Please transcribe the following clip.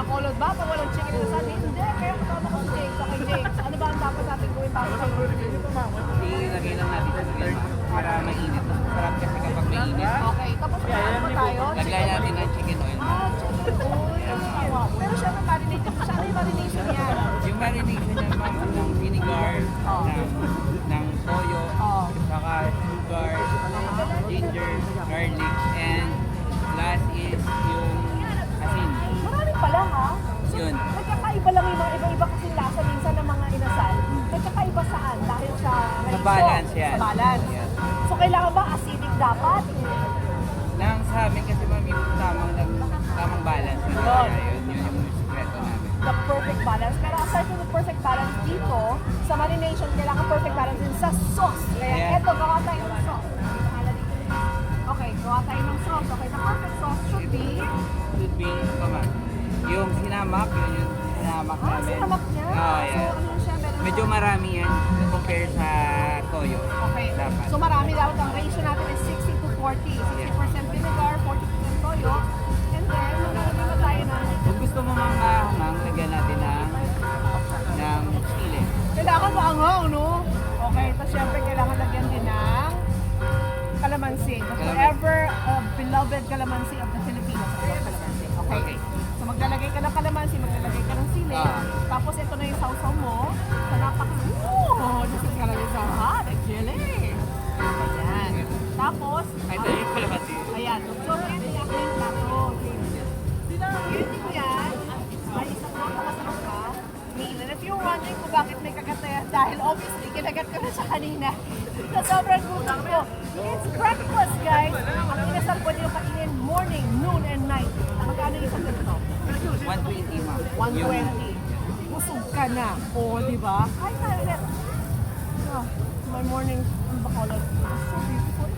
Bacolod ba? Pag walang chicken inasal? Hindi. Kaya kasama ko si James. Okay, James. Ano ba ang dapat natin gawin bago sa Ilagay lang natin sa third para mainit. Masarap kasi kapag mainit. Okay, tapos ano ba tayo? Lagay natin ng chicken oil. Ah, chicken oil. Pero syempre, marinate. Saan yung marination niya? Yung marination niya ma'am ng vinegar, ng toyo, saka sugar, ginger, garlic, and last is yung asin. Marami pala ha? So, Yun. nagkakaiba lang yung mga iba-iba kasi lasa minsan ng mga inasal. Nagkakaiba saan? Dahil sa ratio. balance yan. Sa balance. Yes. So kailangan ba acidic dapat? Nang sa amin kasi ma'am yung tamang balance. Yun yung sekreto namin. The perfect balance. Pero aside from the perfect balance dito, sa marination, kailangan perfect balance din sa sauce. Kaya Yeah. eto, gawa tayo ng sauce. Okay, gawa tayo ng sauce. Okay, the perfect sauce should be... Should be, ito ma'am. Yung sinamak, yun yung sinamak Ah, namin. sinamak niya. Oh, So, yeah. ano siya, meron Medyo siya- marami yan compare sa toyo. Okay. Dapat. So marami dapat ang ratio natin is 60 to 40. 60% vinegar, 40% toyo. And then, maglalagay na tayo ng... Kung gusto mo ma'am maanghang, lagyan natin ng chili. Kailangan maangaw, no? Okay, tapos syempre kailangan lagyan din ng calamansi. The forever beloved calamansi of the Filipinos. Calamansi. Okay. So maglalagay ka ng calamansi, maglalagay ka ng sili. Tapos ito na yung sausaw mo. So this is gonna be so hot, actually. Ayan. Tapos, Ay, ito yung kalabati. ayan. So, yan yung aking plato. Yun yan. Ay, isang napakasarap ka. Meal. And if you're wondering kung bakit may kagat na yan, dahil obviously, kinagat ko na siya kanina. Sa sobrang gutom ko. It's breakfast, guys. Ang inasal pwede yung kainin morning, noon, and night. Magkano yung isang ganito? 120 ma'am. 120. Busog ka na. Oo, di ba? Hi, Karen. Oh, my morning in Bacolod. So beautiful.